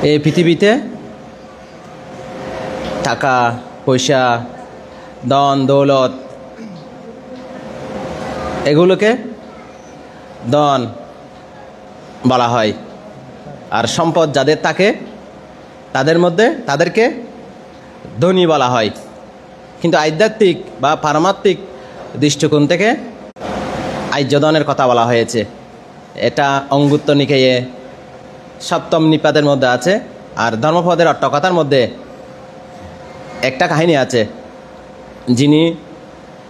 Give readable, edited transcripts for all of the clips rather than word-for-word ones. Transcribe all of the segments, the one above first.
এই পৃথিবীতে টাকা পয়সা ধন দৌলত এগুলোকে ধন বলা হয়, আর সম্পদ যাদের থাকে তাদেরকে ধনী বলা হয়। কিন্তু আধ্যাত্মিক বা পারমাত্মিক দৃষ্টিকোণ থেকে আর্যধনের কথা বলা হয়েছে। এটা অঙ্গুত্র নিকায়ে সপ্তম নিপাতের মধ্যে আছে। আর ধর্মপদের অট্টকথার মধ্যে একটা কাহিনী আছে, যিনি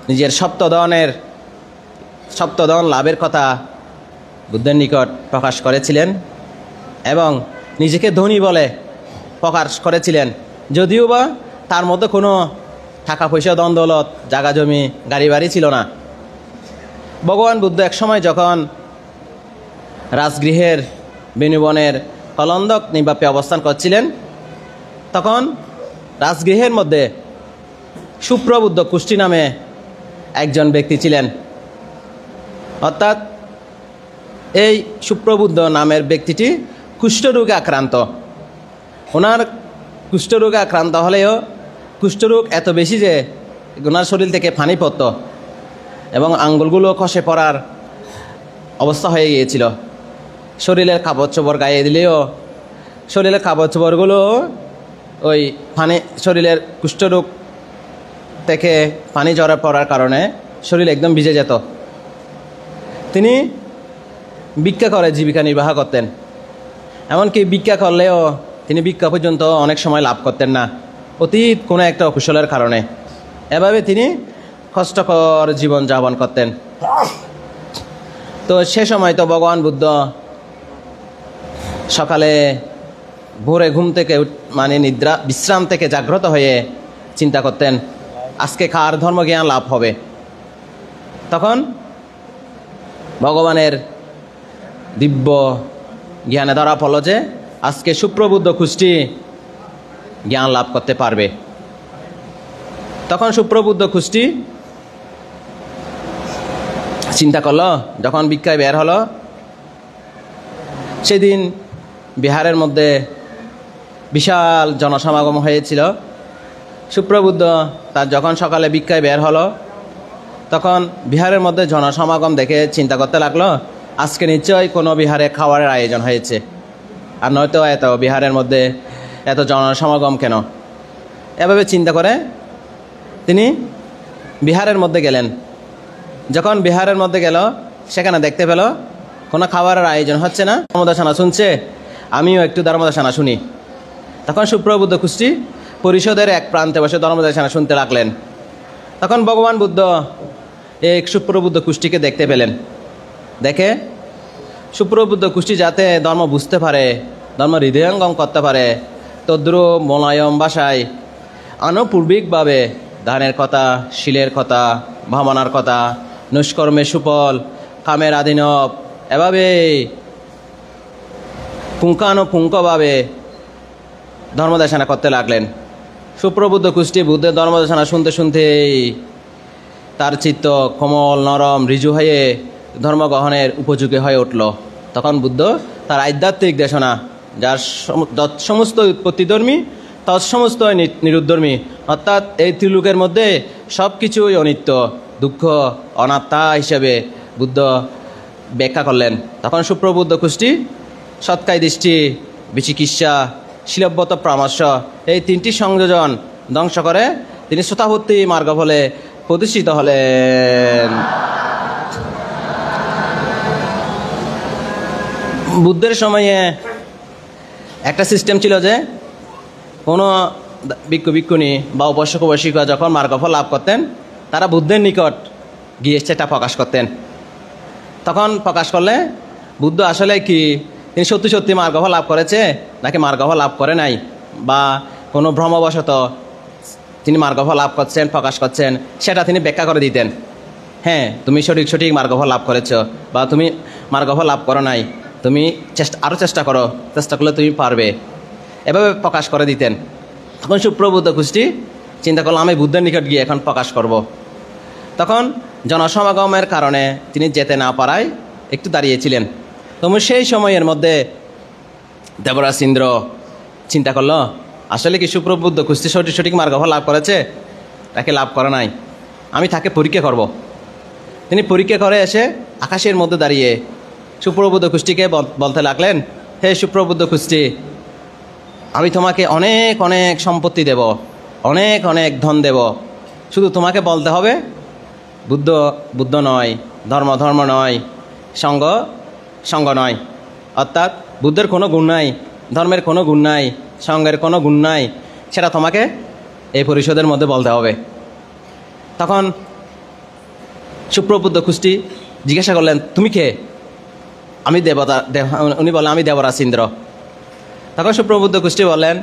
নিজের সপ্তধন লাভের কথা বুদ্ধের নিকট প্রকাশ করেছিলেন এবং নিজেকে ধনী বলে প্রকাশ করেছিলেন, যদিও বা তার মধ্যে কোনো টাকা পয়সা ধন দৌলত জায়গা জমি গাড়ি বাড়ি ছিল না। ভগবান বুদ্ধ একসময় যখন রাজগৃহের বেণুবনের কলন্দক নিবাপে অবস্থান করছিলেন, তখন রাজগৃহের মধ্যে সুপ্রবুদ্ধ কুষ্টি নামে একজন ব্যক্তি ছিলেন। অর্থাৎ এই সুপ্রবুদ্ধ নামের ব্যক্তিটি কুষ্ঠরোগে আক্রান্ত। ওনার কুষ্ঠরোগে আক্রান্ত হলেও কুষ্ঠরোগ এত বেশি যে ওনার শরীর থেকে পানি পড়ত এবং আঙ্গুলগুলো খসে পড়ার অবস্থা হয়ে গিয়েছিল। শরীরের কাপড় চোপড় গায়ে দিলেও শরীরের কাপড় চোপড়গুলো ওই পানি, শরীরের কুষ্ঠরোগ থেকে পানি ঝরে পড়ার কারণে শরীর একদম ভিজে যেত। তিনি ভিক্ষা করে জীবিকা নির্বাহ করতেন। এমনকি ভিক্ষা করলেও তিনি ভিক্ষা পর্যন্ত অনেক সময় লাভ করতেন না, অতীত কোনো একটা অকুশলের কারণে। এভাবে তিনি কষ্টকর জীবন যাপন করতেন। তো সে সময় তো ভগবান বুদ্ধ সকালে ভোরে ঘুম থেকে বিশ্রাম থেকে জাগ্রত হয়ে চিন্তা করতেন আজকে কার ধর্মজ্ঞান লাভ হবে। তখন ভগবানের দিব্য জ্ঞানে ধরা পড়ল যে আজকে সুপ্রবুদ্ধ কুষ্টি জ্ঞান লাভ করতে পারবে। তখন সুপ্রবুদ্ধ কুষ্টি চিন্তা করলো, যখন ভিক্ষায় বের হলো, সেদিন বিহারের মধ্যে বিশাল জনসমাগম হয়েছিল। সুপ্রবুদ্ধ তার যখন সকালে ভিক্ষায় বের হলো, তখন বিহারের মধ্যে জনসমাগম দেখে চিন্তা করতে লাগলো আজকে নিশ্চয়ই কোনো বিহারে খাবারের আয়োজন হয়েছে, আর নয়তো এত বিহারের মধ্যে এত জনসমাগম কেন। এভাবে চিন্তা করে তিনি বিহারের মধ্যে গেলেন। যখন বিহারের মধ্যে গেল, সেখানে দেখতে পেল কোনো খাবারের আয়োজন হচ্ছে না, ধর্মদেশনা শুনছে। আমিও একটু ধর্মদেশনা শুনি। তখন সুপ্রবুদ্ধ কুষ্টি পরিষদের এক প্রান্তে বসে ধর্মদেশনা শুনতে লাগলেন। তখন ভগবান বুদ্ধ এই সুপ্রবুদ্ধ কুষ্টিকে দেখতে পেলেন। দেখে সুপ্রবুদ্ধ কুষ্টি যাতে ধর্ম বুঝতে পারে, ধর্ম হৃদয়ঙ্গম করতে পারে, তদ্রূপ মোলায়ম ভাষায় আনুপূর্বিকভাবে দানের কথা, শিলের কথা, ভাবনার কথা, নিষ্কর্মে সুফল, কামের আধীনব, এভাবে পুঙ্খানুপুঙ্খভাবে ধর্মদেশনা করতে লাগলেন। সুপ্রবুদ্ধ কুষ্টি বুদ্ধের ধর্মদেশনা শুনতে শুনতেই তার চিত্ত কোমল নরম ঋজু হয়ে ধর্মগ্রহণের উপযোগী হয়ে উঠল। তখন বুদ্ধ তার আধ্যাত্মিক দেশনা, যার সমস্ত উৎপত্তিধর্মী তৎসমস্ত নিরুদ্ধর্মী, অর্থাৎ এই ত্রিলোকের মধ্যে সব কিছুই অনিত্য, দুঃখ, অনাত্মা হিসেবে বুদ্ধ ব্যাখ্যা করলেন। তখন সুপ্রবুদ্ধ কুষ্টি সৎকায় দৃষ্টি, বিচিকিৎসা, শিলব্যত পরামর্শ, এই তিনটি সংযোজন ধ্বংস করে তিনি শ্রোতাবর্তী মার্গফলে প্রতিষ্ঠিত হলেন। বুদ্ধের সময়ে একটা সিস্টেম ছিল যে কোনো ভিক্ষু ভিক্ষুণী বা উপাসক উপাসিকা যখন মার্গফল লাভ করতেন, তারা বুদ্ধের নিকট গিয়ে সেটা প্রকাশ করতেন। তখন প্রকাশ করলে বুদ্ধ আসলে কি তিনি সত্যি সত্যি মার্গফল লাভ করেছে নাকি মার্গফল লাভ করে নাই, বা কোনো ভ্রমবশত তিনি মার্গফল লাভ করছেন প্রকাশ করছেন, সেটা তিনি ব্যাখ্যা করে দিতেন। হ্যাঁ, তুমি সঠিক মার্গফল লাভ করেছ, বা তুমি মার্গফল লাভ করো নাই, তুমি আরও চেষ্টা করো, চেষ্টা করলে তুমি পারবে, এভাবে প্রকাশ করে দিতেন। তখন সুপ্রবুদ্ধ কুষ্টি চিন্তা করলাম আমি বুদ্ধের নিকট গিয়ে এখন প্রকাশ করব। তখন জনসমাগমের কারণে তিনি যেতে না পারায় একটু দাঁড়িয়েছিলেন। তবু সেই সময়ের মধ্যে দেবরাজ ইন্দ্র চিন্তা করলো আসলে কি সুপ্রবুদ্ধ কুস্তি সঠিক মার্গফল লাভ করেছে, তাকে লাভ করে নাই, আমি তাকে পরীক্ষা করব। তিনি পরীক্ষা করে এসে আকাশের মধ্যে দাঁড়িয়ে সুপ্রবুদ্ধ কুষ্টিকে বলতে লাগলেন, হে সুপ্রবুদ্ধ কুষ্টি, আমি তোমাকে অনেক অনেক সম্পত্তি দেব, অনেক অনেক ধন দেব, শুধু তোমাকে বলতে হবে বুদ্ধ বুদ্ধ নয়, ধর্ম নয়, সঙ্গ নয়। অর্থাৎ বুদ্ধের কোনো গুণ নাই, ধর্মের কোনো গুণ নাই, সঙ্গের কোনো গুণ নাই, সেটা তোমাকে এই পরিষদের মধ্যে বলতে হবে। তখন সুপ্রবুদ্ধ কুষ্টি জিজ্ঞাসা করলেন, তুমি কে? আমি দেবতা। উনি বললেন, আমি দেবরাজ ইন্দ্র। তখন সুপ্রবুদ্ধ কুষ্টি বললেন,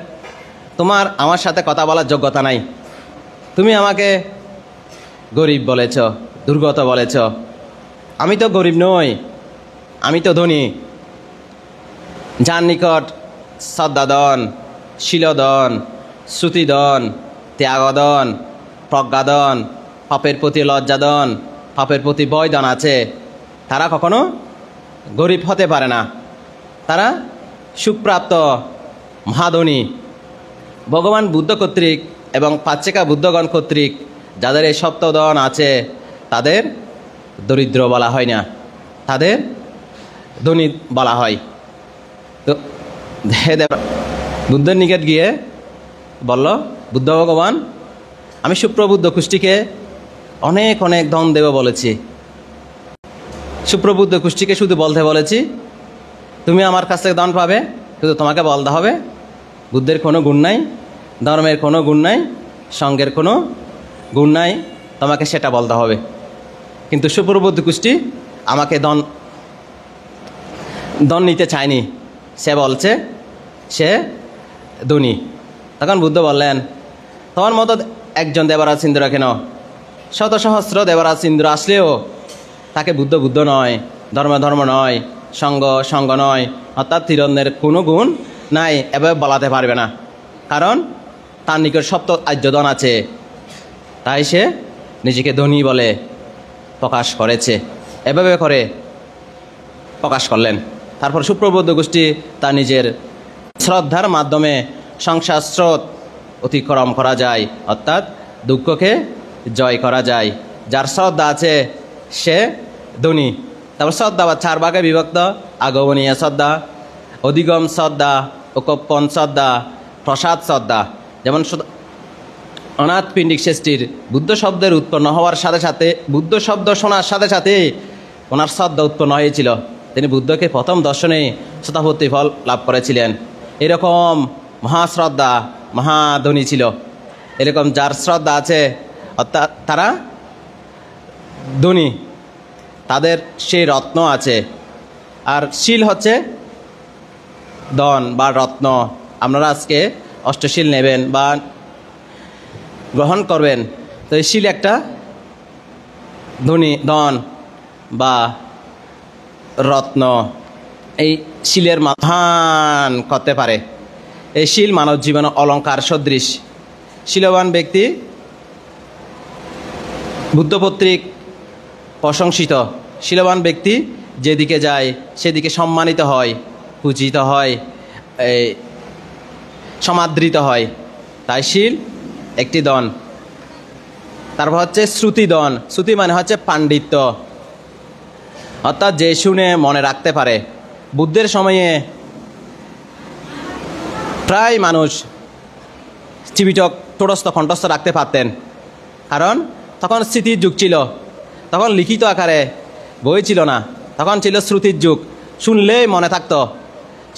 তোমার আমার সাথে কথা বলার যোগ্যতা নাই, তুমি আমাকে গরিব বলেছ, দুর্গত বলেছ। আমি তো গরিব নই, আমি তো ধনী। যার নিকট শ্রদ্ধাদন, শীলদন, শ্রুতিদন, ত্যাগদন, প্রজ্ঞাদন, পাপের প্রতি লজ্জাদন, পাপের প্রতি ভয়দান আছে, তারা কখনো গরিব হতে পারে না, তারা সুপ্রাপ্ত মহাধনী। ভগবান বুদ্ধ কর্তৃক এবং পাচ্যিকা বুদ্ধগণ কর্তৃক যাদের এই সপ্তদন আছে, তাদের দরিদ্র বলা হয় না, তাদের ধনী বলা হয়। তো হে দেব, বুদ্ধের নিকট গিয়ে বলল, বুদ্ধ ভগবান, আমি সুপ্রবুদ্ধ কুষ্টিকে অনেক অনেক ধন দেব বলেছি, সুপ্রবুদ্ধ কুষ্টিকে শুধু বলতে বলেছি তুমি আমার কাছ থেকে ধন পাবে, শুধু তোমাকে বলতে হবে বুদ্ধের কোনো গুণ নাই, ধর্মের কোনো গুণ নাই, সঙ্গের কোনো গুণ নাই, তোমাকে সেটা বলতে হবে। কিন্তু সুপ্রবুদ্ধ কুষ্টি আমাকে ধন নিতে চায়নি, সে বলছে সে ধনী। তখন বুদ্ধ বললেন, তোমার মতো একজন দেবরাজ ইন্দ্র কেন, শত সহস্র দেবরাজ ইন্দ্র আসলেও তাকে বুদ্ধ নয়, ধর্ম নয়, সঙ্গ নয়, অর্থাৎ তিরন্দের কোনো গুণ নাই এভাবে বলাতে পারবে না, কারণ তার নিকট সপ্ত আর্যধন আছে, তাই সে নিজেকে ধনী বলে প্রকাশ করেছে, এভাবে করে প্রকাশ করলেন। তারপর সুপ্রবুদ্ধ গোষ্ঠী তার নিজের শ্রদ্ধার মাধ্যমে সংসার স্রোত অতিক্রম করা যায়, অর্থাৎ দুঃখকে জয় করা যায়। যার শ্রদ্ধা আছে সে ধনী। তারপর শ্রদ্ধা বা 4 ভাগে বিভক্ত: আগমনীয় শ্রদ্ধা, অধিগম শ্রদ্ধা, উপপন শ্রদ্ধা, প্রসাদ শ্রদ্ধা। যেমন অনাথ পিণ্ডিক শ্রেষ্ঠীর বুদ্ধ শব্দের উৎপন্ন হওয়ার সাথে সাথে, বুদ্ধ শব্দ শোনার সাথে সাথে ওনার শ্রদ্ধা উৎপন্ন হয়েছিল, তিনি বুদ্ধকে প্রথম দর্শনে শতাপত্তি ফল লাভ করেছিলেন। এরকম মহাশ্রদ্ধা, মহাধনী ছিল। এরকম যার শ্রদ্ধা আছে অর্থাৎ তারা ধনী, তাদের সেই রত্ন আছে। আর শীল হচ্ছে ধন বা রত্ন। আপনারা আজকে অষ্টশীল নেবেন বা গ্রহণ করবেন, তো এই শীল একটা ধন বা রত্ন। এই শিলের মহান করতে পারে। এই শিল মানব জীবন অলঙ্কার সদৃশ। শিলবান ব্যক্তি বুদ্ধপত্রিক প্রশংসিত। শিলবান ব্যক্তি যেদিকে যায় সেদিকে সম্মানিত হয়, পূজিত হয়, সমাদৃত হয়। তাই শিল একটি দন। তারপর হচ্ছে শ্রুতিদন। শ্রুতি মানে হচ্ছে পাণ্ডিত্য, অর্থাৎ যে শুনে মনে রাখতে পারে। বুদ্ধের সময়ে প্রায় মানুষ ত্রিপিটক টোটস্থ কণ্ঠস্থ রাখতে পারতেন, কারণ তখন স্মৃতির যুগ ছিল, তখন লিখিত আকারে বই ছিল না, তখন ছিল শ্রুতির যুগ। শুনলেই মনে থাকতো,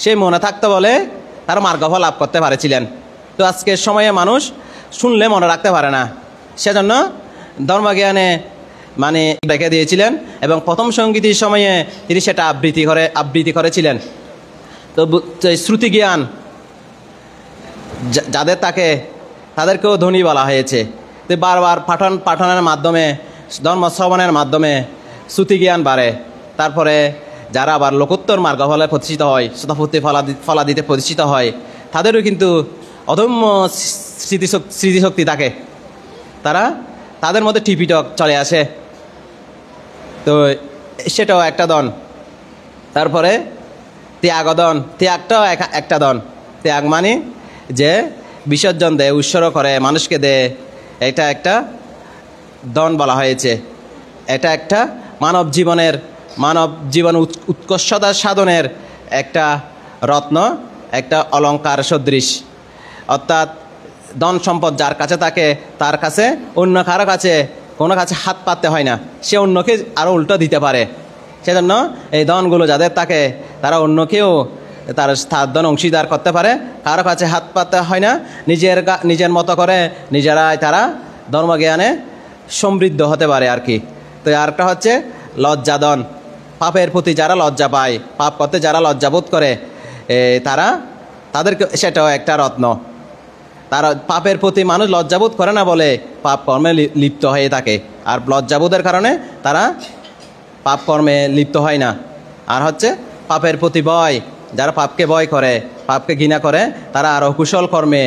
সে মনে থাকতো বলে তার মার্গফল লাভ করতে পারেছিলেন। তো আজকের সময়ে মানুষ শুনলে মনে রাখতে পারে না, সেজন্য ধর্মজ্ঞানে মানে রেখে দিয়েছিলেন এবং প্রথম সঙ্গীতির সময়ে তিনি সেটা আবৃত্তি করেছিলেন। তো শ্রুতি জ্ঞান যাদের থাকে তাদেরকেও ধনী বলা হয়েছে। তো বারবার পাঠনের মাধ্যমে, ধর্ম শ্রবণের মাধ্যমে শ্রুতি জ্ঞান বাড়ে। তারপরে যারা আবার লোকোত্তর মার্গফলে প্রতিষ্ঠিত হয়, শতাপত্তি ফলাদিতে প্রতিষ্ঠিত হয়, তাদেরও কিন্তু অদম্য স্মৃতিশক্তি থাকে, তাদের মধ্যে টিপিটক চলে আসে। তো সেটাও একটা দন। তারপরে ত্যাগদন, ত্যাগটাও একটা দন। ত্যাগ মানে যে বিসর্জন দেয়, উৎসর্গ করে, মানুষকে দেয়, এটা একটা দন বলা হয়েছে। এটা একটা মানব জীবন উৎকর্ষতা সাধনের একটা রত্ন, একটা অলংকার সদৃশ। অর্থাৎ ধন সম্পদ যার কাছে থাকে তার কাছে অন্য কারো কাছে কোনো কাছে হাত পাততে হয় না, সে অন্যকে আরও উল্টো দিতে পারে। সেজন্য এই ধনগুলো যাদের থাকে তারা অন্যকেও তার ধন অংশীদার করতে পারে, কারো কাছে হাত পাততে হয় না, নিজের মতো করে নিজেরাই তারা ধর্মজ্ঞানে সমৃদ্ধ হতে পারে আর কি। তো আরেকটা হচ্ছে লজ্জাধন, পাপের প্রতি যারা লজ্জা পায়, পাপ করতে যারা লজ্জাবোধ করে, তাদেরকে সেটাও একটা রত্ন। তারা পাপের প্রতি মানুষ লজ্জাবোধ করে না বলে পাপ কর্মে লিপ্ত হয়ে থাকে, আর লজ্জাবোধের কারণে তারা পাপ কর্মে লিপ্ত হয় না। আর হচ্ছে পাপের প্রতি ভয়, যারা পাপকে ভয় করে, পাপকে ঘৃণা করে, তারা আর অকুশল কর্মে,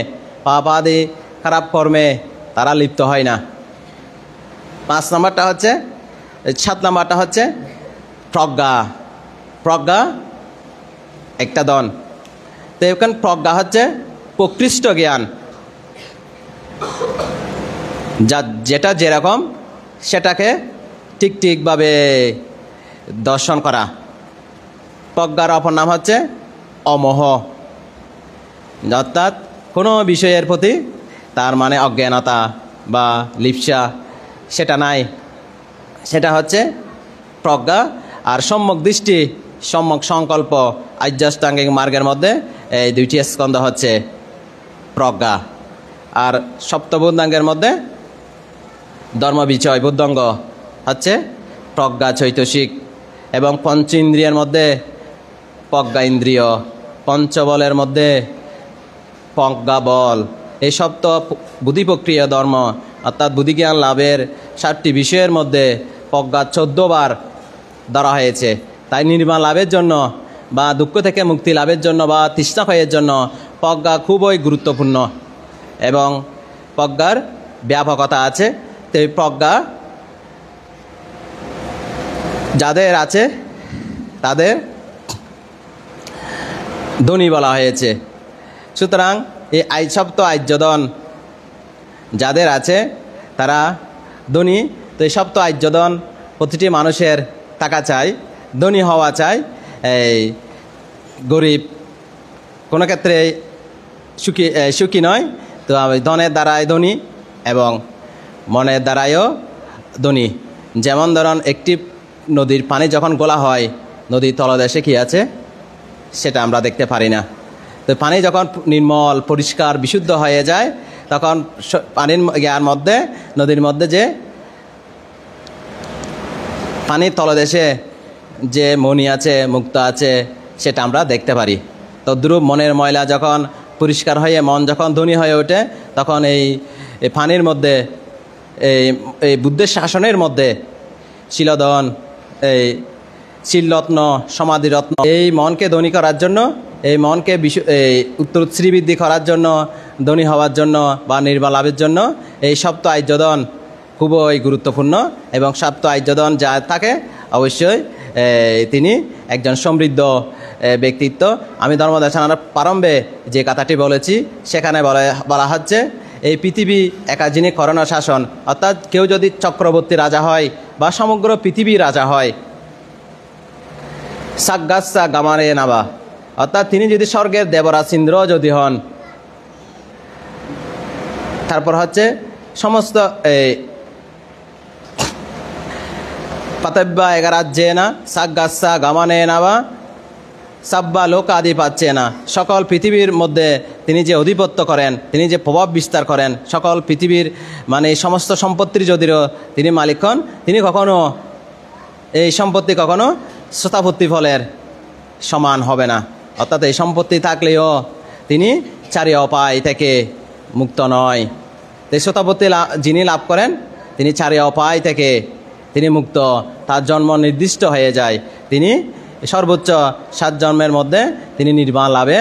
পাপ আদি খারাপ কর্মে তারা লিপ্ত হয় না। 7 নাম্বারটা হচ্ছে প্রজ্ঞা একটা ধন। তো এখানে প্রজ্ঞা হচ্ছে প্রকৃষ্ট জ্ঞান, যেটা যেরকম সেটাকে ঠিকভাবে দর্শন করা। প্রজ্ঞার অপর নাম হচ্ছে অমোহ, অর্থাৎ কোনো বিষয়ের প্রতি তার মানে অজ্ঞানতা বা লিপ্সা সেটা নাই, সেটা হচ্ছে প্রজ্ঞা। আর সম্যক দৃষ্টি, সম্যক সংকল্প, আর্যাষ্টাঙ্গিক মার্গের মধ্যে এই 2টি স্কন্ধ হচ্ছে প্রজ্ঞা। আর সপ্তবুদ্ধাঙ্গের মধ্যে ধর্মবিচয় বুদ্ধঙ্গ হচ্ছে প্রজ্ঞা চৈতসিক, এবং পঞ্চেন্দ্রিয়ের মধ্যে প্রজ্ঞা ইন্দ্রিয়, পঞ্চবলের মধ্যে প্রজ্ঞা বল। এই সপ্ত বুদ্ধি প্রক্রিয়া ধর্ম, অর্থাৎ বুদ্ধিজ্ঞান লাভের 7টি বিষয়ের মধ্যে প্রজ্ঞা 14 বার ধরা হয়েছে। তাই নির্বাণ লাভের জন্য বা দুঃখ থেকে মুক্তি লাভের জন্য বা তৃষ্ণা ক্ষয়ের জন্য প্রজ্ঞা খুবই গুরুত্বপূর্ণ, এবং প্রজ্ঞার ব্যাপকতা আছে। তো এই প্রজ্ঞা যাদের আছে তাদের ধনী বলা হয়েছে। সুতরাং এই সপ্ত আর্যধন যাদের আছে তারা ধনী। তো এই সপ্ত আর্যধন প্রতিটি মানুষের টাকা চাই, ধনী হওয়া চাই। এই গরিব কোনো ক্ষেত্রে সুখী নয়। তো ধনের দ্বারাই ধনী এবং মনের দ্বারাইও ধনী। যেমন ধরুন একটি নদীর পানি যখন গোলা হয়, নদীর তলদেশে কী আছে সেটা আমরা দেখতে পারি না। তো পানি যখন নির্মল পরিষ্কার বিশুদ্ধ হয়ে যায়, তখন পানির মধ্যে, নদীর মধ্যে যে পানির তলদেশে যে মণি আছে, মুক্ত আছে, সেটা আমরা দেখতে পারি। তদ্রূপ মনের ময়লা যখন পরিষ্কার হয়ে মন যখন ধনী হয়ে ওঠে, তখন এই পানির মধ্যে, এই বুদ্ধের শাসনের মধ্যে শিলধন, এই শিলরত্ন, সমাধিরত্ন, এই মনকে ধনী করার জন্য, এই মনকে উত্তর শ্রীবৃদ্ধি করার জন্য, ধনী হওয়ার জন্য বা নির্বাণ লাভের জন্য এই সপ্ত আর্যধন খুবই গুরুত্বপূর্ণ। এবং সপ্ত আর্যধন যা থাকে অবশ্যই তিনি একজন সমৃদ্ধ ব্যক্তিত্ব। আমি ধর্মদেশনার প্রারম্ভে যে কথাটি বলেছি সেখানে বলা হচ্ছে এই পৃথিবী একা যিনি করণ শাসন, অর্থাৎ কেউ যদি চক্রবর্তী রাজা হয় বা সমগ্র পৃথিবীর রাজা হয়, সাগ্গাসা গামারে নাবা, অর্থাৎ তিনি যদি স্বর্গের দেবরাজ ইন্দ্র যদি হন, তারপর হচ্ছে সমস্ত পাতব্যা এগারাজ্যে না সাগ্গাসা গামানে নাবা সাব্বা লোক আদি পাচ্ছে না, সকল পৃথিবীর মধ্যে তিনি যে অধিপত্য করেন, তিনি যে প্রভাব বিস্তার করেন, সকল পৃথিবীর মানে সমস্ত সম্পত্তির যদিও তিনি মালিক হন, তিনি কখনো এই সম্পত্তি কখনো শ্রোতাপত্তি ফলের সমান হবে না। অর্থাৎ এই সম্পত্তি থাকলেও তিনি চারি অপায় থেকে মুক্ত নয়। এই শ্রোতাপত্তি যিনি লাভ করেন তিনি চারি অপায় থেকে তিনি মুক্ত, তার জন্ম নির্দিষ্ট হয়ে যায়, তিনি সর্বোচ্চ 7 জন্মের মধ্যে তিনি নির্বাণ লাভে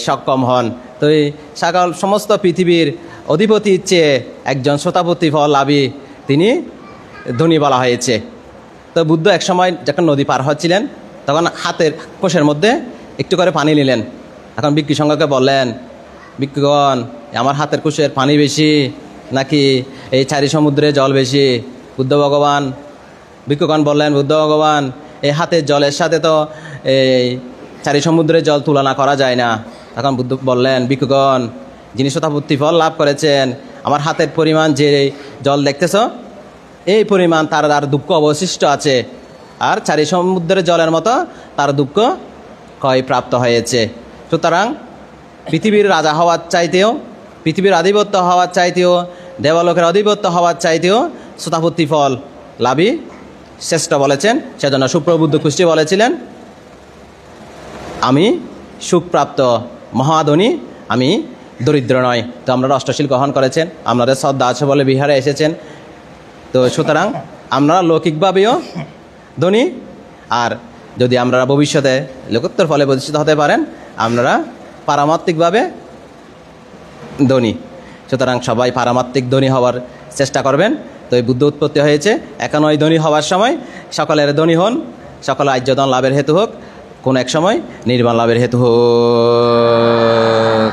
সক্ষম হন। তো এই সমস্ত পৃথিবীর অধিপতির চেয়ে একজন শ্রোতাপত্তি ফল লাভী তিনি ধনী বলা হয়েছে। তো বুদ্ধ একসময় যখন নদী পার হচ্ছিলেন, তখন হাতের কোষের মধ্যে একটু করে পানি নিলেন, এখন ভিক্ষু সংঘকে বললেন, ভিক্ষুগণ আমার হাতের কুশের পানি বেশি নাকি এই চারি সমুদ্রে জল বেশি? বুদ্ধ ভগবান ভিক্ষুগণ বললেন, বুদ্ধ ভগবান এই হাতের জলের সাথে তো এই চারি সমুদ্রের জল তুলনা করা যায় না। তখন বুদ্ধ বললেন, ভিক্ষুগণ যিনি শতাব্দী ফল লাভ করেছেন, আমার হাতের পরিমাণ যে জল দেখতেছ এই পরিমাণ তার আর দুঃখ অবশিষ্ট আছে, আর চারি সমুদ্রের জলের মতো তার দুঃখ ক্ষয় প্রাপ্ত হয়েছে। সুতরাং পৃথিবীর রাজা হওয়ার চাইতেও, পৃথিবীর আধিপত্য হওয়ার চাইতেও, দেবলোকের আধিপত্য হওয়ার চাইতেও শতাব্দী ফল লাভই শ্রেষ্ঠ বলেছেন। সেজন্য সুপ্রবুদ্ধ কুষ্টি বলেছিলেন, আমি সুখপ্রাপ্ত মহাধনী, আমি দরিদ্র নয়। তো আমরা অষ্টশীল গ্রহণ করেছেন, আপনাদের শ্রদ্ধা আছে বলে বিহারে এসেছেন। তো সুতরাং আপনারা লৌকিকভাবেও ধনী, আর যদি আপনারা ভবিষ্যতে লোকোত্তর ফলে প্রতিষ্ঠিত হতে পারেন, আপনারা পারমাত্মিকভাবে ধনী। সুতরাং সবাই পারমাত্মিক ধনী হওয়ার চেষ্টা করবেন। তো এই বুদ্ধ উৎপত্তি হয়েছে, এখন ওই ধনী হওয়ার সময় সকলের ধনী হন, সকলে আর্যধন লাভের হেতু হোক, কোন এক সময় নির্বাণ লাভের হেতু হোক।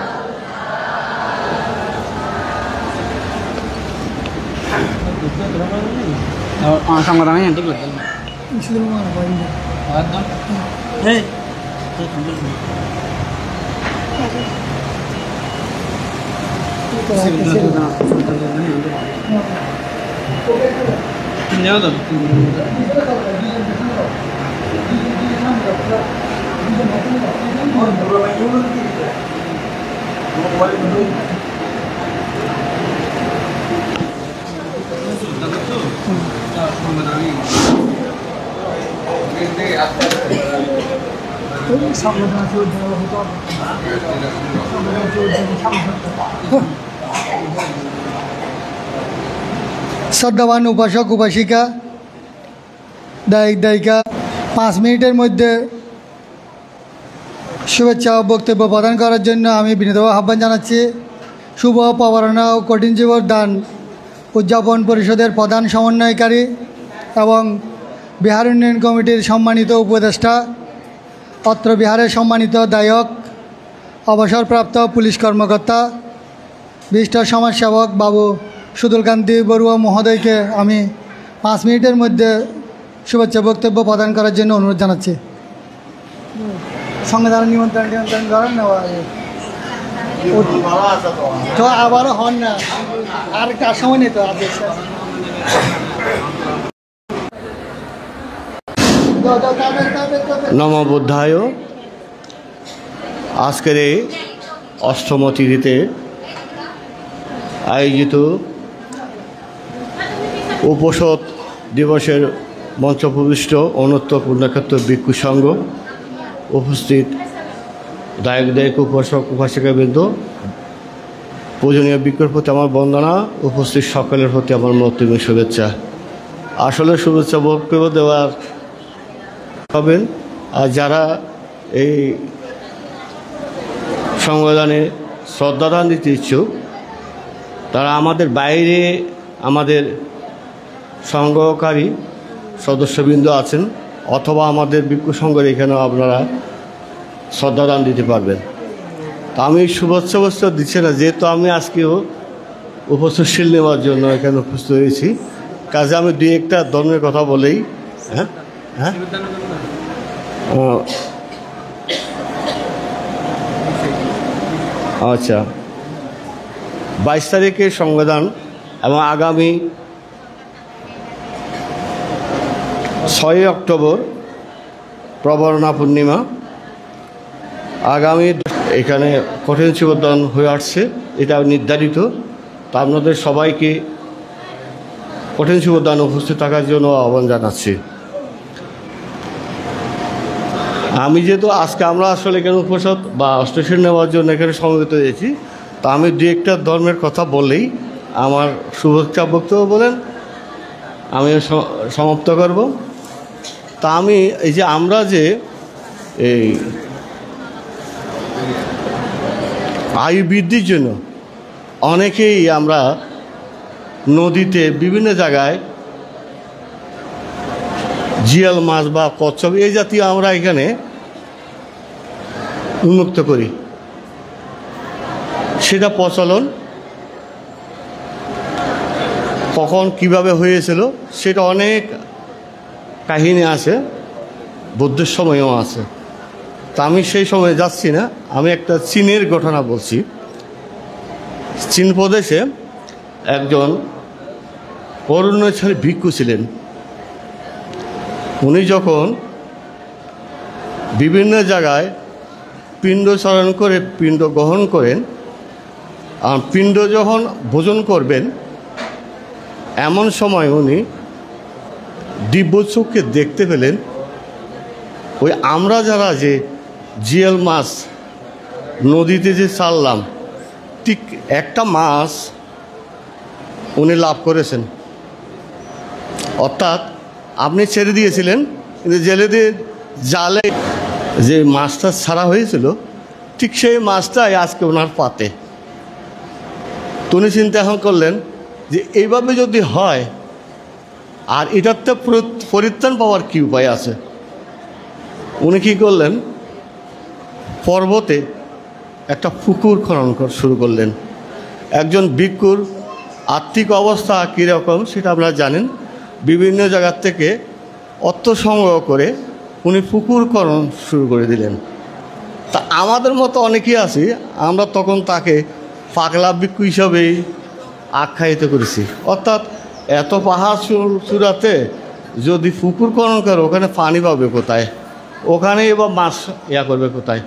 শ্রদ্ধাবান উপাসক উপাসিকা, দায়িক দায়িকা 5 মিনিটের মধ্যে শুভেচ্ছা ও বক্তব্য প্রদান করার জন্য আমি বিনীতভাবে আহ্বান জানাচ্ছি। শুভ প্রবরণা ও কঠিন জীবন দান উদযাপন পরিষদের প্রধান সমন্বয়কারী এবং বিহার উন্নয়ন কমিটির সম্মানিত উপদেষ্টা, অত্র বিহারের সম্মানিত দায়ক, অবসরপ্রাপ্ত পুলিশ কর্মকর্তা, বিশিষ্ট সমাজসেবক বাবু সুদুলকান্তি বড়ুয়া মহোদয়কে আমি 5 মিনিটের মধ্যে শুভেচ্ছা বক্তব্য প্রদান করার জন্য অনুরোধ জানাচ্ছি। সঙ্গে তারা নিমন্ত্রণ করেন নেওয়া তো আবারও হন না, আর কার সময় নেই তো আদেশ। নম বুদ্ধায়। আজকের এই অষ্টম তিথিতে আয়োজিত উপোষদ দিবসের মঞ্চপ্রবিষ্ট অনন্ত পূর্ণক্ষেত্র ভিক্ষু সংঘ, উপস্থিত দায়ক দায়ক উপাসক উপাসিকাবৃন্দ, পূজনীয় ভিক্ষুর প্রতি আমার বন্দনা, উপস্থিত সকলের প্রতি আমার মৈত্রী শুভেচ্ছা। আসলে শুভেচ্ছা বক্তব্য দেওয়ার হবেন, আর যারা এই সংবিধানে শ্রদ্ধাদান দিতে ইচ্ছুক তারা আমাদের বাইরে আমাদের সংগ্রহকারী সদস্যবৃন্দ আছেন, অথবা আমাদের ভিক্ষু সংঘের এখানেও আপনারা শ্রদ্ধাদান দিতে পারবেন। তা আমি শুভেচ্ছা দিচ্ছি না, যেহেতু আমি আজকেও উপস্থিতশীল নেওয়ার জন্য এখানে উপস্থিত হয়েছি, কাজে আমি দুই একটা ধর্মের কথা বলেই। হ্যাঁ হ্যাঁ আচ্ছা, 22 তারিখের সংবিধান এবং আগামী 6 অক্টোবর প্রবরণা পূর্ণিমা, আগামী এখানে কঠিন শিবদান হয়ে আসছে, এটা নির্ধারিত। তা আপনাদের সবাইকে কঠিন শিবদান উপস্থিত থাকার জন্য আহ্বান জানাচ্ছি। আমি যেহেতু আজকে আমরা আসলে এখানে উপসদ বা অষ্টশীল নেওয়ার জন্য এখানে সমবেত হয়েছি, তা আমি দু একটা ধর্মের কথা বললেই আমার শুভেচ্ছা বক্তব্য বলেন আমি সমাপ্ত করব। তা আমি এই যে আমরা যে এই আয়ু বৃদ্ধির জন্য অনেকেই আমরা নদীতে বিভিন্ন জায়গায় জিয়াল মাছ বা কচ্ছপ এই জাতীয় আমরা এখানে উন্মুক্ত করি। সেটা প্রচলন কখন কিভাবে হয়েছিল সেটা অনেক কাহিনী আছে, বুদ্ধের সময়ও আছে। তা আমি সেই সময় যাচ্ছি না, আমি একটা চীনের ঘটনা বলছি। চীন প্রদেশে একজন অরণ্যচারী ভিক্ষু ছিলেন। উনি যখন বিভিন্ন জায়গায় পিণ্ড চরণ করে পিণ্ড গ্রহণ করেন, আর পিণ্ড যখন ভোজন করবেন, এমন সময় উনি দিব্য চোখে দেখতে পেলেন ওই আমরা যারা যে জিয়াল মাছ নদীতে যে ছাড়লাম, ঠিক একটা মাছ উনি লাভ করেছেন। অর্থাৎ আপনি ছেড়ে দিয়েছিলেন, কিন্তু জেলেদের জালে যে মাছটা ছাড়া হয়েছিল, ঠিক সেই মাছটাই আজকে ওনার পাতে। উনি চিন্তা এখন করলেন যে এইভাবে যদি হয়, আর এটাতে পরিত্রাণ পাওয়ার কী উপায় আছে। উনি কী করলেন, পর্বতে একটা পুকুর খনন শুরু করলেন। একজন ভিক্ষুর আর্থিক অবস্থা কীরকম সেটা আপনারা জানেন। বিভিন্ন জায়গার থেকে অর্থ সংগ্রহ করে উনি পুকুর খনন শুরু করে দিলেন। তা আমাদের মতো অনেকেই আছি, আমরা তখন তাকে পাগলা ভিক্ষু হিসাবেই আখ্যায়িত করেছি। অর্থাৎ এত পাহাড় চূড়াতে যদি পুকুর খনন করে, ওখানে পানি পাবে কোথায়, ওখানে এবার মাছ করবে কোথায়।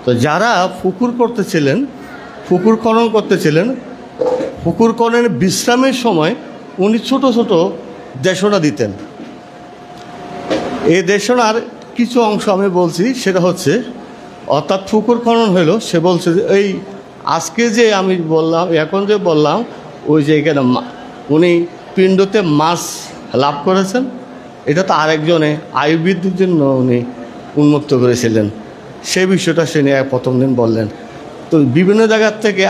তো যারা পুকুর করতেছিলেন, পুকুর খনন করতেছিলেন, পুকুর খননের বিশ্রামের সময় উনি ছোট ছোট দেশনা দিতেন। এই দেশনার কিছু অংশ আমি বলছি, সেটা হচ্ছে অর্থাৎ পুকুর খনন হইল, সে বলছে যে এই আজকে যে আমি বললাম, এখন যে বললাম, ওই যে এখানে উনি পিণ্ডতে মাছ লাভ করেছেন, এটা তো আরেকজনে আয়ু বৃদ্ধির জন্য উনি উন্মুক্ত করেছিলেন। সেই বিষয়টা সে নিয়ে প্রথম দিন বললেন। তো বিভিন্ন জায়গার থেকে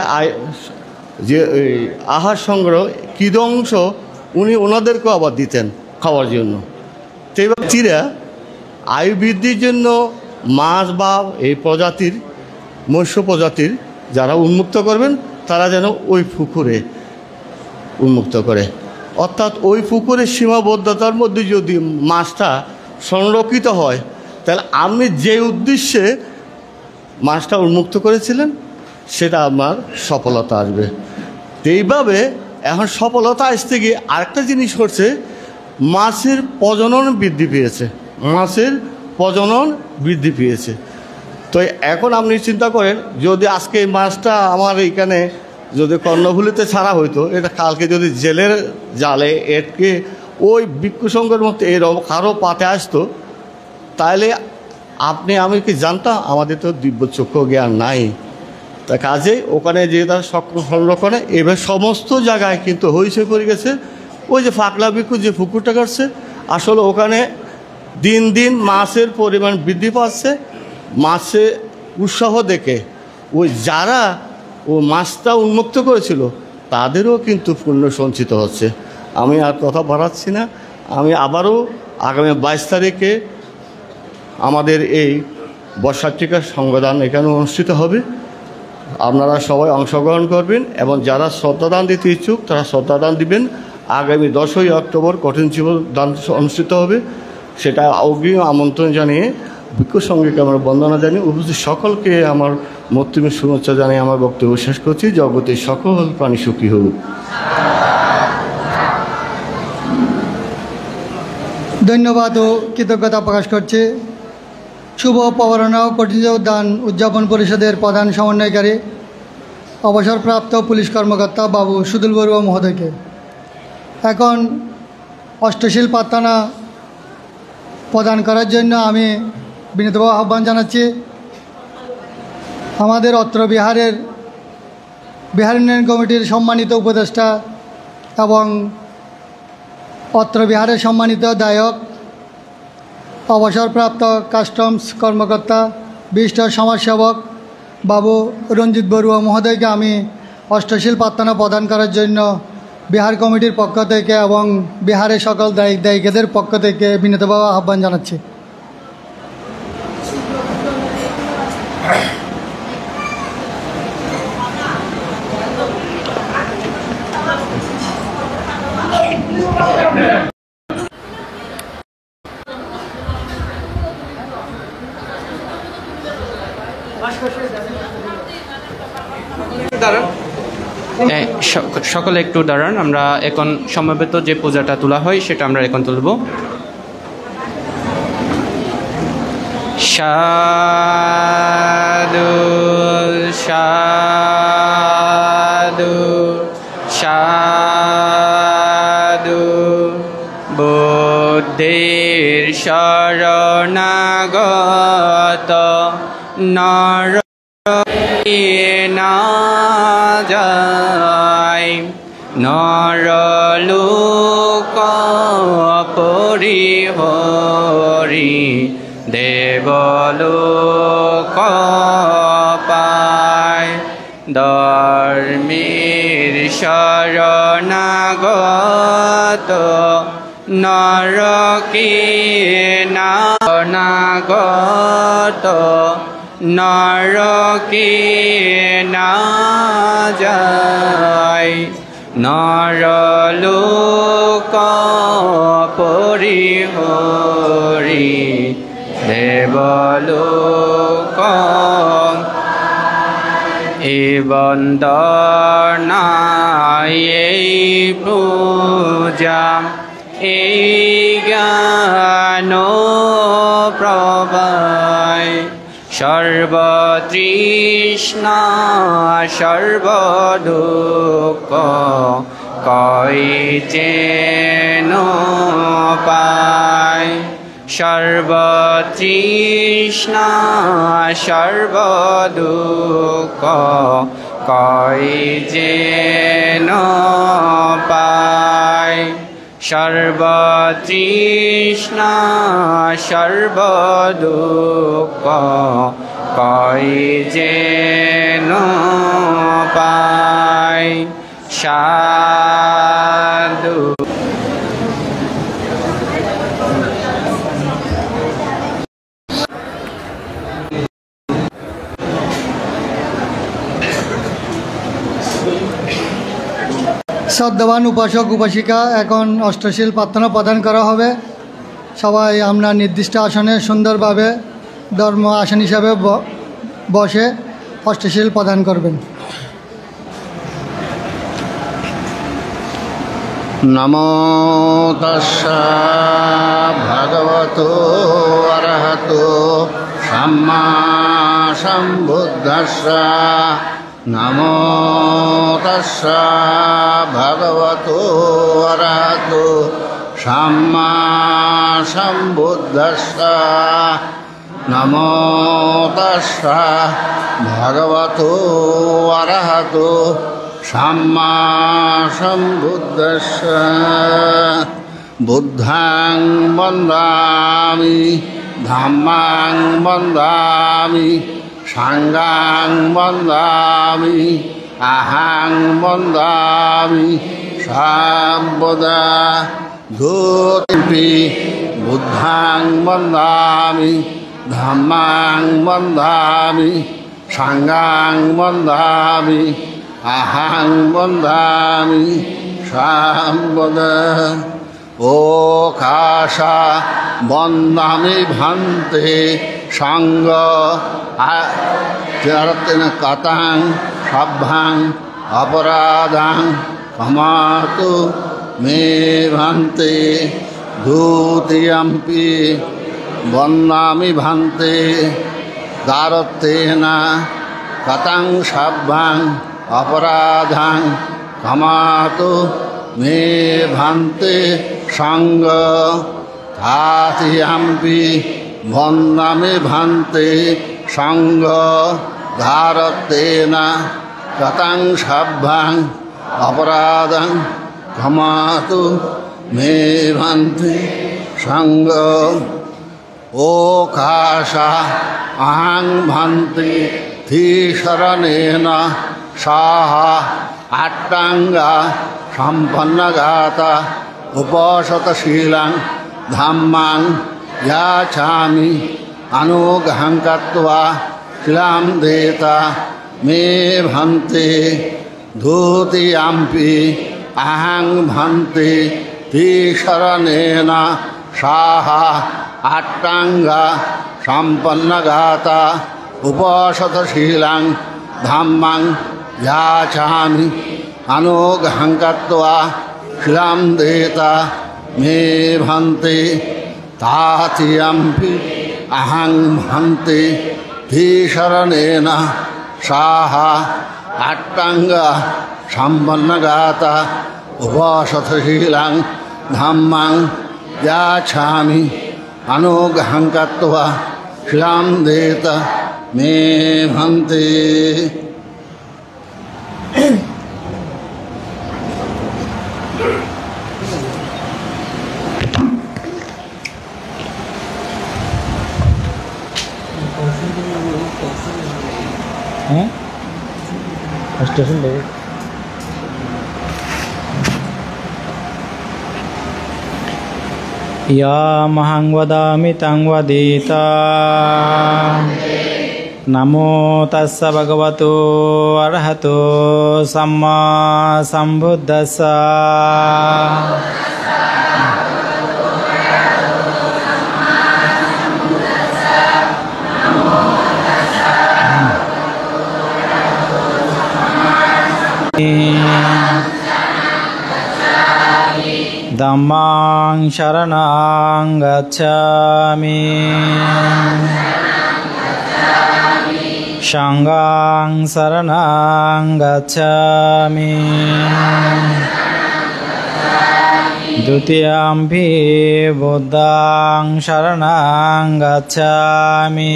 যে আহার সংগ্রহ কিছু অংশ উনি ওনাদেরকেও আবার দিতেন খাওয়ার জন্য। তো এই ব্যক্তিরা আয়ু বৃদ্ধির জন্য মাছ বা এই প্রজাতির মৎস্য প্রজাতির যারা উন্মুক্ত করবেন, তারা যেন ওই পুকুরে উন্মুক্ত করে। অর্থাৎ ওই পুকুরের সীমাবদ্ধতার মধ্যে যদি মাছটা সংরক্ষিত হয়, তাহলে আপনি যে উদ্দেশ্যে মাছটা উন্মুক্ত করেছিলেন সেটা আপনার সফলতা আসবে। এইভাবে এখন সফলতা আসতে গিয়ে আরেকটা জিনিস হচ্ছে, মাছের প্রজনন বৃদ্ধি পেয়েছে, মাছের প্রজনন বৃদ্ধি পেয়েছে। তো এখন আপনি চিন্তা করেন, যদি আজকে এই মাছটা আমার এইখানে যদি কর্ণফুলিতে ছাড়া হইতো, এটা কালকে যদি জেলের জালে এটকে ওই ভিক্ষু সংঘের মধ্যে এরকম কারো পাতে আসতো, তাহলে আপনি আমি কি জানতাম? আমাদের তো দিব্য চক্ষু জ্ঞান নাই। তা কাজেই ওখানে যে তার সংরক্ষণে এবার সমস্ত জায়গায় কিন্তু হইচই পড়ে গেছে। ওই যে পাগলা ভিক্ষু যে পুকুরটা করছে, আসলে ওখানে দিন দিন মাছের পরিমাণ বৃদ্ধি পাচ্ছে। মাছে উৎসাহ দেখে ওই যারা ও মাছটা উন্মুক্ত করেছিল তাদেরও কিন্তু পুণ্য সঞ্চিত হচ্ছে। আমি আর কথা বাড়াচ্ছি না, আমি আবারও আগামী 22 তারিখে আমাদের এই বর্ষাট্টিকার সংবাদান এখানে অনুষ্ঠিত হবে। আপনারা সবাই অংশগ্রহণ করবেন এবং যারা শ্রদ্ধাদান দিতে ইচ্ছুক তারা শ্রদ্ধাদান দিবেন। আগামী 10ই অক্টোবর কঠিন জীবদান অনুষ্ঠিত হবে, সেটা অগ্রিম আমন্ত্রণ জানিয়ে ভিক্ষু সঙ্গীকে আমার বন্দনা জানিয়ে উপস্থিত সকলকে আমার মৈত্রীর শুভেচ্ছা জানিয়ে আমার বক্তব্য শেষ করছি। জগতের সকল প্রাণী সুখী হোক। ধন্যবাদ ও কৃতজ্ঞতা প্রকাশ করছে শুভ পবরণা ও কঠিন দান উদযাপন পরিষদের প্রধান সমন্বয়কারী অবসরপ্রাপ্ত পুলিশ কর্মকর্তা বাবু সুদুল বড়ুয়া মহোদয়কে। এখন অষ্টশীল প্রার্থনা প্রদান করার জন্য আমি বিনীতভাবে আহ্বান জানাচ্ছি আমাদের অত্র বিহার উন্নয়ন কমিটির সম্মানিত উপদেষ্টা এবং অত্র বিহারের সম্মানিত দায়ক অবসরপ্রাপ্ত কাস্টমস কর্মকর্তা বিশিষ্ট সমাজসেবক বাবু রঞ্জিত বড়ুয়া মহোদয়কে আমি অষ্টশীল প্রার্থনা প্রদান করার জন্য বিহার কমিটির পক্ষ থেকে এবং বিহারের সকল দায়িকাদের পক্ষ থেকে বিনীতভাবে আহ্বান জানাচ্ছি। দাঁড়ান। সকলে একটু দাঁড়ান। আমরা এখন সমবেত যে পূজাটা তোলা হয় সেটা আমরা এখন তুলব। সাধু সাধু সাধু বুদ্ধির শরণাগত নর না যায় নরলোক পরিহরি দেবলোক পায় ধর্মের শরণাগত নরকে নাগত নরকে না যায় নরলোক পরিহরি দেবলোক এ বন্দনায় এই পূজা এই জ্ঞান প্রবায় সর্বতৃষ্ণা সর্বদুঃখ কইচেন পায় সর্বতৃষ্ণা সর্বদুঃখ কইচেন পায় সর্বতৃষ্ণা সর্বদুঃখ কইচেন পায় সাধু। শ্রদ্ধাবান উপাসক উপাসিকা, এখন অষ্টশীল প্রার্থনা প্রদান করা হবে। সবাই আমরা নির্দিষ্ট আসনে সুন্দরভাবে ধর্ম আসন হিসাবে বসে অষ্টশীল প্রদান করবেন। নমো তস্যা ভগবতো অরহতো সম্মা সম্বুদ্ধস্যা নমো তস্যা ভগবতো অরহতো সম্মা সম্বুদ্ধস্যা নমো তস্যা ভগবতো অরহতো সম্মা সম্বুদ্ধস্যা বুদ্ধাং বন্দামি ধাম্মাং বন্দামি সাঙ্গাং বন্দামি আহাং বন্দামি সর্বদা ধূতি বুদ্ধাং বন্দামি ধাম্মাং বন্দামি সাঙ্গাং বন্দামি আহাং বন্দামি সর্বদা ও কাশা বন্দামি ভান্তে সঙ্গ কতাং সভ্যাং অপরাধাং ক্ষমাতু মে ভান্তে ধূতিয়ম্পি বন্দামি ভান্তে দারত্তেন কতাং সভ্যাং অপরাধাং ক্ষমাতু মে ভান্তে সঙ্গ ধাতিয়ম্পি বন্দামি ভান্তে সঙ্গ ধারত্তেন কতাং সভ্যাং অপরাধং ক্ষমাতু মে ভান্তে সঙ্গ ও কাশা আহং ভান্তে ধীশরণেন সাহা আট্টাঙ্গা সম্পন্নগাতা উপশতশীলাং ধাম্মাং याचामि अनुग्रहं कृत्वा शिलां देता मे भन्ते धूतियम्पि अहं भन्ते तीशरणेन साहा अट्टाङ्गा सम्पन्नगाता उपशतशीलां धम्मां याचामि अनुग्रहं कृत्वा शिलां देता मे भन्ते तातियम्पि अहं भन्ते धीशरणेन साहा अट्टाङ्ग सम्पन्नगाता उपासतशीलं धम्मं याचामि अनुग्रहं कृत्वा शिलां देता मे भन्ते। स्टेशन ले या महं वदामि तं वदेता नमो तस्स भगवतो अरहतो सम्मा सम्बुद्धस्स धम्मं शरणं गच्छामि संघं शरणं गच्छामि द्वितीयम्पि बुद्धं शरणं गच्छामि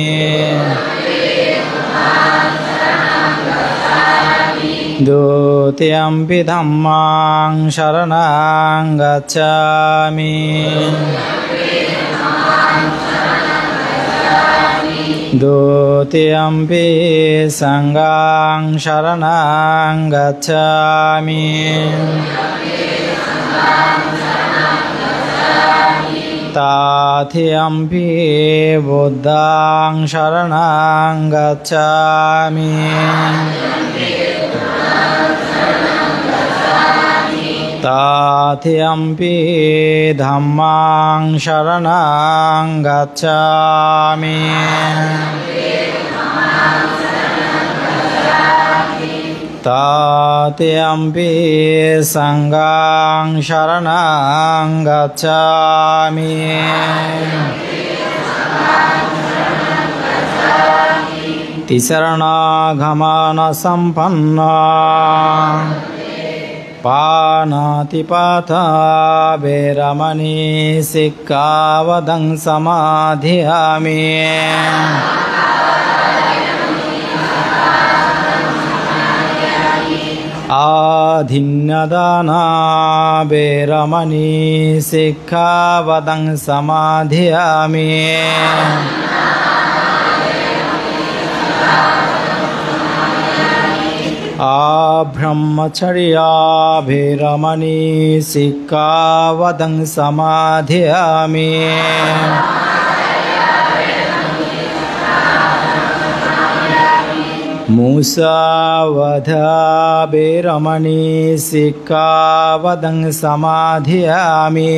द्वितीयम्पि धम्मं शरणं गच्छामि द्वितीयम्पि संघं शरणं गच्छामि तृतीयम्पि बुद्धं शरणं गच्छामि तृतीयम्पि धम्मं शरणं गच्छामि तृतीयम्पि संघं शरणं गच्छामि तिसरणागमनसम्पन्ना पानातिपाता वैरमणि सिक्खावदं समाधियामि आधिन्यदाना वैरमणि सिक्खावदं समाधियामि ब्रह्मचर्या वैरमणि सिक्खावदं समाधियामि मुसावधा वैरमणि सिक्खावदं समाधियामि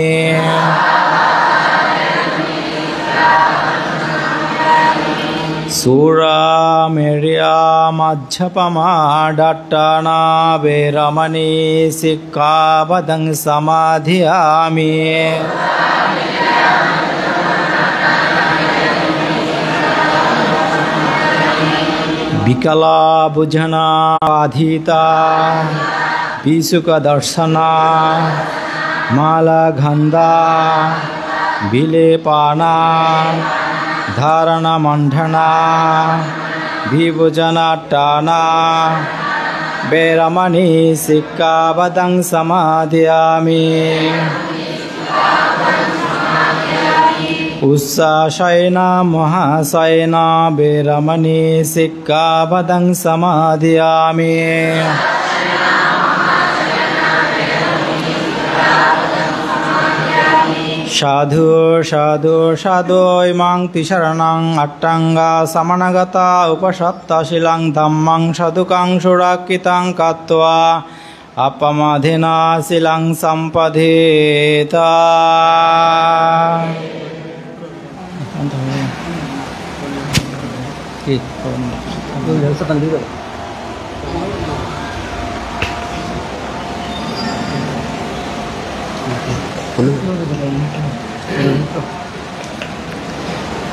सूरामेर्या मज्जपमा डट्टाना वैरमणि सिक्खावदं समाधियामि विकला बुझना बाधिता विसुखदर्शना मालागन्धा विलेपाना धारणमण्डना विभुजनाट्टाना वैरमणि सिक्खावदं समाधियामि उत्साशयना महाशयना वैरमणि सिक्खावदं समाधियामि साधु साधु साधु इमां तिसरणं अट्टाङ्गा समनगता उपसप्तशीलं धम्मं साधुकं सुरक्षितं कृत्वा अपमाधिना शीलं सम्पदेत ठीक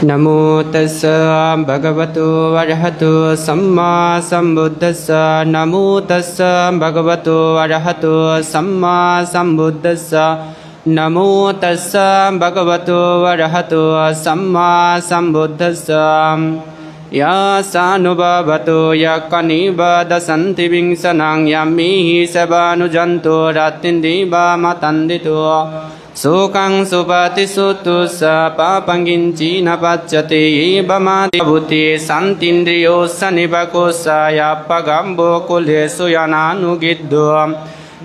नमो तस्स भगवतो अरहतो सम्मा सम्बुद्धस्स नमो तस्स भगवतो अरहतो सम्मा सम्बुद्धस्स नमो तस्स भगवतो अरहतो सम्मा सम्बुद्धस्स या सानुभवतो यकनिबदसन्ति विंशनां यम्मिहि सबानुजन्तो रात्रिन्दिवा मतन्दितो शोकं सुपतिसुतु स पापं किञ्चि न पच्यते एवमादिभूते शान्तिन्द्रियो सनिवकोशायापगम्बो कुलेषु यनानुगिद्धो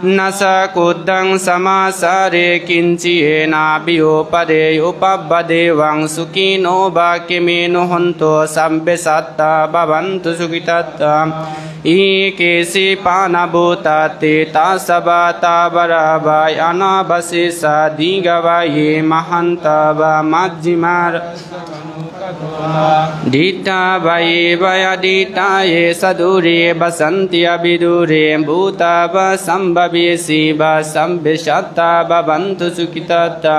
न स कुद्धं समासारे किञ्चियेनाभियोपरे उपवदेवं सुखिनो वाक्यमेनो हन्तो सभ्य सत्ता भवन्तु सुखितत्ता एकेसि पानभूताते तासवता वरावाय अनावशेषा दिगवाये महन्तवा मज्जिमार दीतावये वयदीताये सदूरे वसन्ति अविदूरे भूताव सम्भवे शिव सम्भ्यसत्ता भवन्तु सुखितत्ता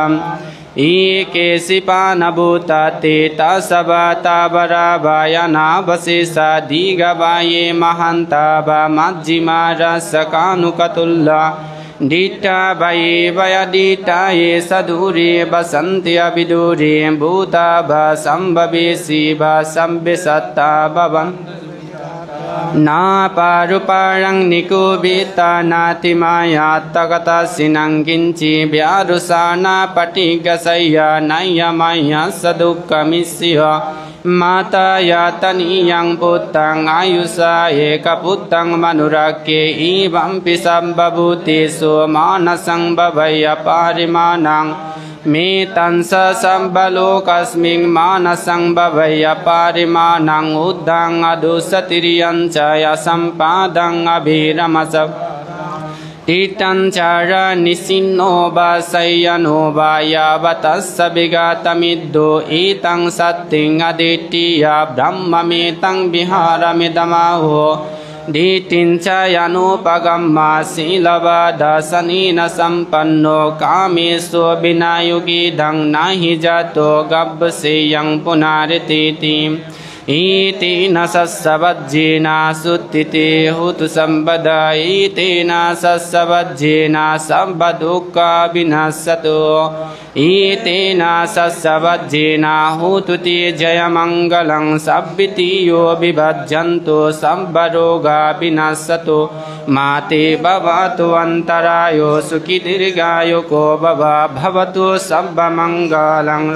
एकेसि पानभूताते तासवता वरावाय अनावशेषा दिगवाये महन्तवा मज्जिमारसकानुकतुल्ला दीतावये वयदीताये सदूरे वसन्ति अविदूरे भूताव सम्भवे शिव सम्भ्यसत्ता भवन्तु नापारुपारं निकुबिता नातिमायात्तगतसिनं किञ्चि व्यारुषाणा पटिगशय्या नय्यमय्य सदुःखमिष्य माता यातनीयं पुत्रं आयुषा एकपुत्रं मनुराख्ये एवं सम्भूतेषु मानसं भवय पारिमाणं मे तंस सम्बलोकस्मिन् मानसं भवय पारिमाणं उद्धं अदुसतिरियं च यसम्पादं अभिरमस तीर्थंचार निसिन्नो वा शय्यनो वा यावतस्य विगतमिद्धो एतं सत्तिं अदित्या ब्रह्ममेतं विहारमिदमाहो दीतिं च यनुपगम्मा शीलवदर्शनेन सम्पन्नो कामेषु विनायुगिदं नहि जातो गव्यसेयं पुनरिति एतेन सस्सवज्जेन सुत्थिते हुतु सम्पदा एतेन सस्सवज्जेन सर्वदुःखविनश्यतु एतेन सस्सवज्जेन हुतु ते जयमङ्गलं सब्बितियो विभज्यन्तु सर्वरोगविनश्यतु माते भवतु अन्तरायो सुखी दीर्घायुको भवतु सर्वमङ्गलं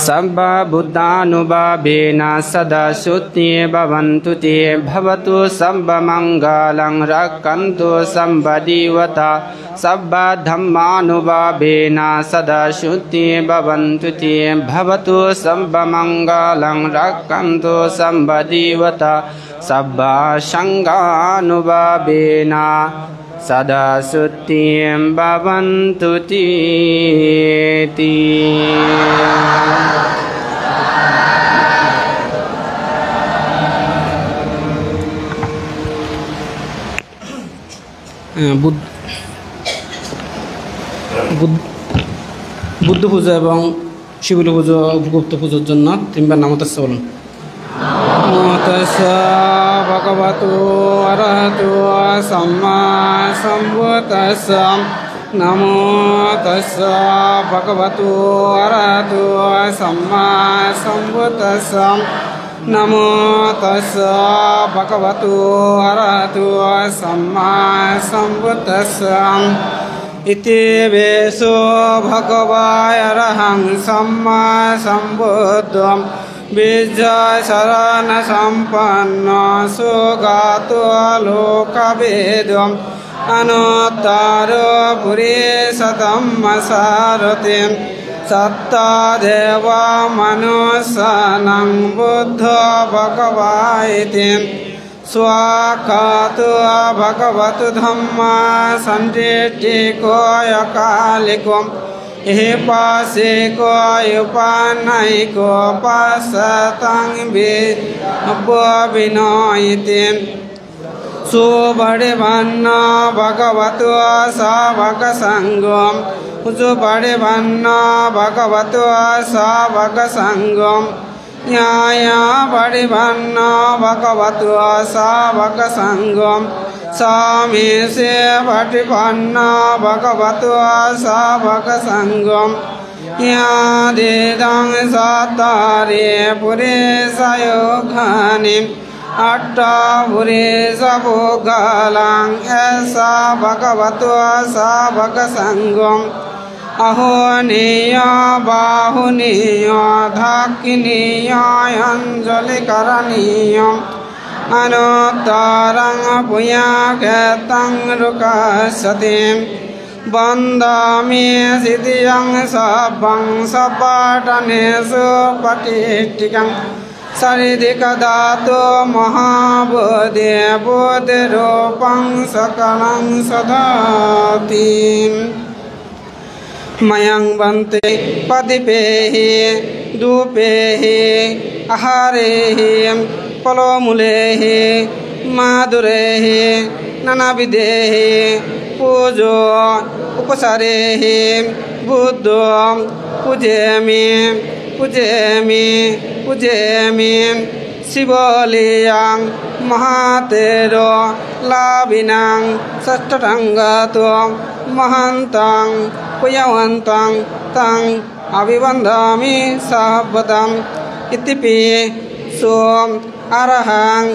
सर्वबुद्धानुभावेन सदा शुद्धे भवन्तु ते भवतु सर्वमङ्गलं रक्षन्तु सम्पदीवता सर्वधर्मानुभावेन सदा शुद्धे भवन्तु ते भवतु सर्वमङ्गलं रक्षन्तु सम्पदीवता सर्वसङ्गानुभावेन सदा शुद्धिं भवन्तु ते বুদ্ধ পূজা এবং শিবলি পুজো গুপ্ত পুজোর জন্য তিনবার নাম তস্য বলুন। নমো তস্য ভগবতো অরহতো সম্মা সম্বুদ্ধস্স নমো তস্য ভগবতো অরহতো সম্মা সম্বুদ্ধস্স नमो तस्स भगवतो अरहतो सम्मा सम्बुद्धस्स इति वेशो भगवाय अरहं सम्मा सम्बुद्धं बीजशरण सम्पन्न सुगातो लोकवेदम् अनुत्तरो पुरेशतम् सारथिम् सत्तादेव मनुष्यानं बुद्ध भगवाइति स्वाखातो भगवतु धम्मा संटिको यकालिको हे पासिको युपानैको पासतं विनोइति सुपरिपन्न भगवतो सावकसङ्गं सुपरिपन्न भगवतो सावकसङ्गं न्यायपरिपन्न भगवतो सावकसङ्गं सामेसे पटिपन्न भगवतो सावकसङ्गं यादिदं सत्तारे पुरेशयोगानि अट्टापुरेशभोगालं ऐसा भगवतो सावकसङ्गम् अहोनीय बाहुनीय धाकिनीय अञ्जलिकरणीयम् अनुत्तरं पुयाकेतं रुकसतिं वन्दामि सिद्धियं सब्बं सपाटनेषु पटिष्ठिकम् सरिदिकदातो महाबोधे बोधिरूपं सकलं सदातिम् मयं वन्ते पदिपेः धूपेः आहारेः फलमूलेः माधुरेः नानाविधेः पूजो उपसारेः बुद्धो पूजयामि पूजयामि पूजयामि शिवलियं महातेरो लाभिनां षष्ठरङ्गतो महान्तं पुयवन्तं तं अभिवन्दामि सर्वदम् इतिपि सोम अरहं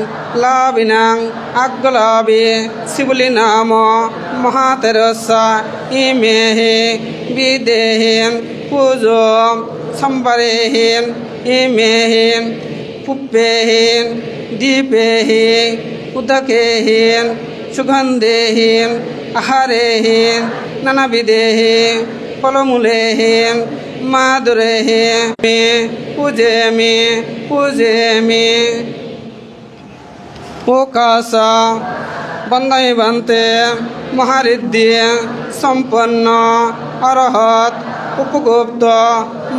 लाभिनां अग्गलाभि शिवलिनाम महातेरस्सा इमेः विदेहें पूजो संबरेहें इमेहें पुप्पेहें दीपेहें उदकेहें सुगन्धेहें आहारेहें नानाविधेहें फलमूलेहें माधुरेहें पूजयामि पूजयामि ओकासा वन्दे वन्ते महारिद्धि सम्पन्न अरहत् उपगुप्त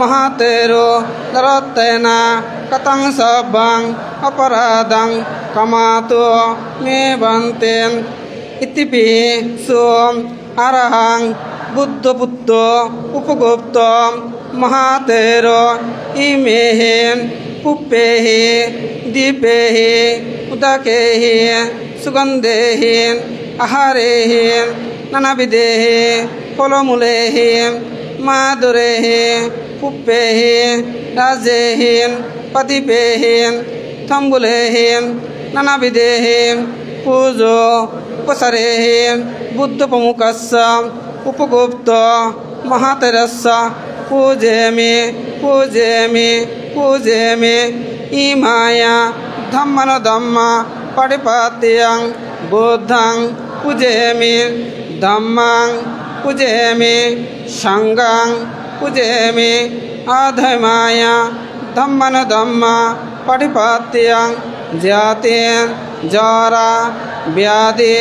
महातेरो दरत्तेन कतं सब्बं अपराधं कमातो मे वन्ते इतिपि सोम अरहं बुद्धपुत्रो उपगुप्त महातेरो इमेः पुप्पेः दीपेः उदकेः सुगन्धेः आहारेः नानाविधेः फलमूलेः माधुरेः पुप्पेः राजेः पतिपेः तम्बुलेः नानाविधेः पूजो उपसरेः बुद्धप्रमुखस्य उपगुप्त महातेरस्य पूजयामि पूजयामि पूजयामि इमाया धम्मनोधम्म परिपात्यं बुद्धं पूजयामि धम्मं पूजयामि संघं पूजयामि अधमाया धम्मनोधम्म परिपात्यं जातें जरा व्याधि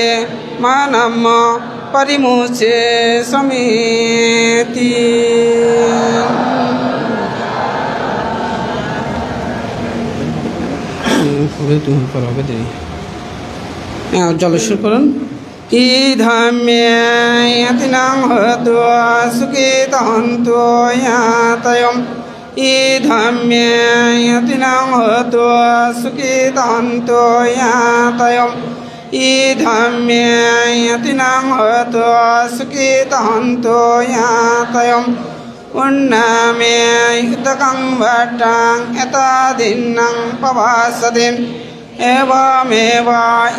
मानम परिमुचे समेति जलस्वर करन ईधम्येयतिनां हतो सुखितहन्तो यातयम् ईधम्येयतिनां हतो सुखितहन्तो यातयम् ईधम्येयतिनां हतो सुखितहन्तो यातयम् उन्नामे युतकं भट्टां एतादिन्नं पवासदिन् एवमेव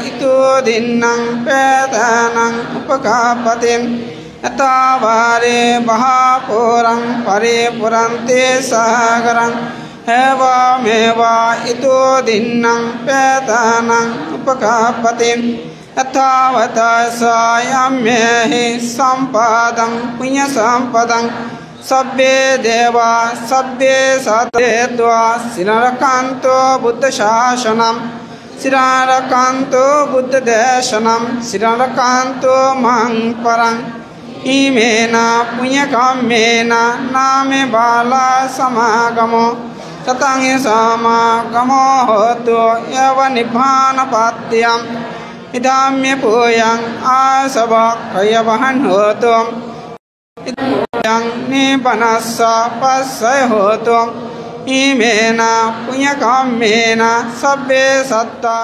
इतो दिन्नं पेतानं उपकापतिम् एतावारे बहापुरं परिपुरन्ते सागरम् एवमेव इतो दिन्नं पेतानं उपकापतिम् यथावता सायम्येः सम्पदं पुण्यसम्पदं सभ्ये देवा सभ्ये सतेत्वा श्रीरकान्तो बुद्धशासनं श्रीरकान्तो बुद्धदेशनं श्रीरकान्तो मं परं इमेन पुण्यकाम्येन नामे बाला समागमो ततं समागमो होतु एव निब्बानपात्यं इदाम्य पूयं आसवक्षयवहन् होतु इदं निपनस्स पस्य होतु इमेन पुण्यकामेन सब्बे सत्ता